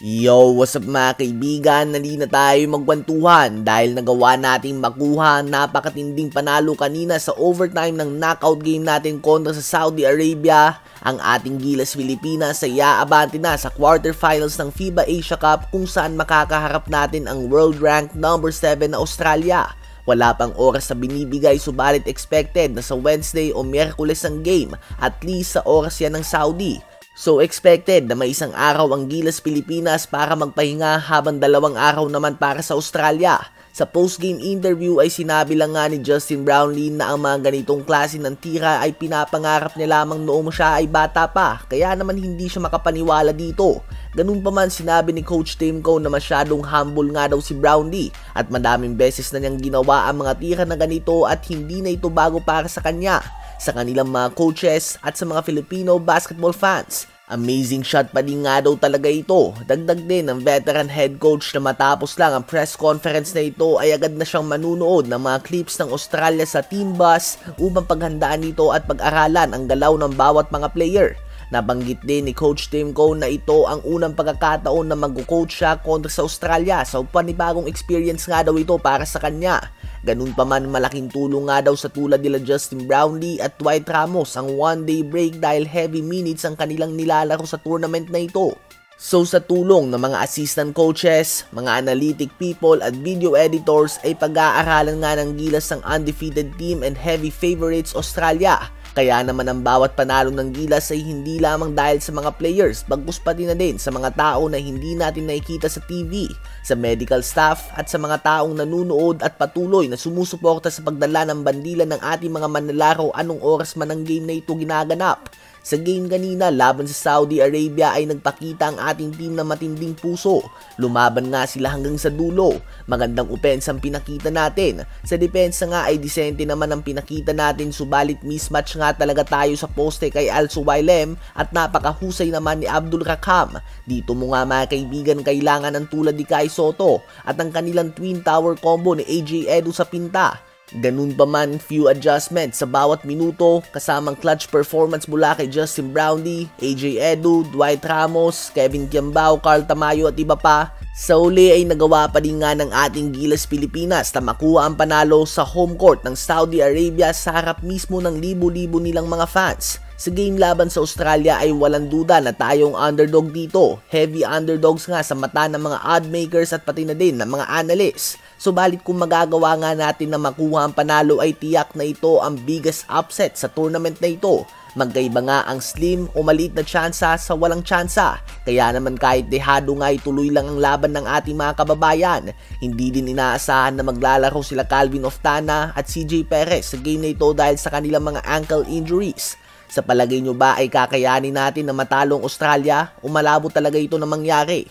Yo, what's up mga kaibigan? Nali na tayo magkwentuhan dahil nagawa nating makuha ang napakatinding panalo kanina sa overtime ng knockout game natin kontra sa Saudi Arabia. Ang ating Gilas Pilipinas ay aabante na sa quarterfinals ng FIBA Asia Cup kung saan makakaharap natin ang world rank number 7 na Australia. Wala pang oras na binibigay subalit expected na sa Wednesday o Miyerkules ang game, at least sa oras yan ng Saudi. So expected na may isang araw ang Gilas Pilipinas para magpahinga habang 2 araw naman para sa Australia. Sa post-game interview ay sinabi lang nga ni Justin Brownlee na ang mga ganitong klase ng tira ay pinapangarap niya lamang noong siya ay bata pa, kaya naman hindi siya makapaniwala dito. Ganun pa man sinabi ni Coach Timko na masyadong humble nga daw si Brownlee at madaming beses na niyang ginawa ang mga tira na ganito at hindi na ito bago para sa kanya, sa kanilang mga coaches at sa mga Filipino basketball fans. Amazing shot pa din nga daw talaga ito. Dagdag din ng veteran head coach na matapos lang ang press conference na ito ay agad na siyang manunood ng mga clips ng Australia sa team bus upang paghandaan nito at pag-aralan ang galaw ng bawat mga player. Nabanggit din ni Coach Timko na ito ang unang pagkakataon na mag-coach siya kontra sa Australia, so panibagong experience nga daw ito para sa kanya. Ganun pa man, malaking tulong nga daw sa tulad nila Justin Brownlee at Dwight Ramos ang one-day break dahil heavy minutes ang kanilang nilalaro sa tournament na ito. So sa tulong ng mga assistant coaches, mga analytic people at video editors ay pag-aaralan nga ng Gilas ang undefeated team and heavy favorites Australia. Kaya naman ang bawat panalo ng Gilas ay hindi lamang dahil sa mga players, bagkus pati na din sa mga tao na hindi natin nakikita sa TV, sa medical staff at sa mga taong nanunood at patuloy na sumusuporta sa pagdala ng bandila ng ating mga manlalaro anong oras man ang game na ito ginaganap. Sa game kanina laban sa Saudi Arabia ay nagpakita ang ating team na matinding puso. Lumaban nga sila hanggang sa dulo. Magandang opensa ang pinakita natin. Sa depensa nga ay disente naman ang pinakita natin, subalit mismatch nga talaga tayo sa poste kay Al Suwailem at napakahusay naman ni Abdul Rakam. Dito mo nga mga kaibigan kailangan ng tulad ni Kai Soto at ang kanilang twin tower combo ni AJ Edu sa pinta. Ganun pa man, few adjustments sa bawat minuto, kasamang clutch performance mula kay Justin Brownlee, AJ Edu, Dwight Ramos, Kevin Kiambao, Carl Tamayo at iba pa. Sa uli ay nagawa pa din nga ng ating Gilas Pilipinas na makuha ang panalo sa home court ng Saudi Arabia sa harap mismo ng libo-libo nilang mga fans. Sa game laban sa Australia ay walang duda na tayong underdog dito. Heavy underdogs nga sa mata ng mga odd makers at pati na din ng mga analysts. Subalit kung magagawa nga natin na makuha ang panalo ay tiyak na ito ang biggest upset sa tournament na ito. Magkaiba nga ang slim o maliit na tsansa sa walang tsansa. Kaya naman kahit dehado nga ituloy lang ang laban ng ating mga kababayan. Hindi din inaasahan na maglalaro sila Calvin Oftana at CJ Perez sa game na ito dahil sa kanilang mga ankle injuries. Sa palagay nyo ba ay kakayanin natin na matalong Australia o malabo talaga ito na mangyari?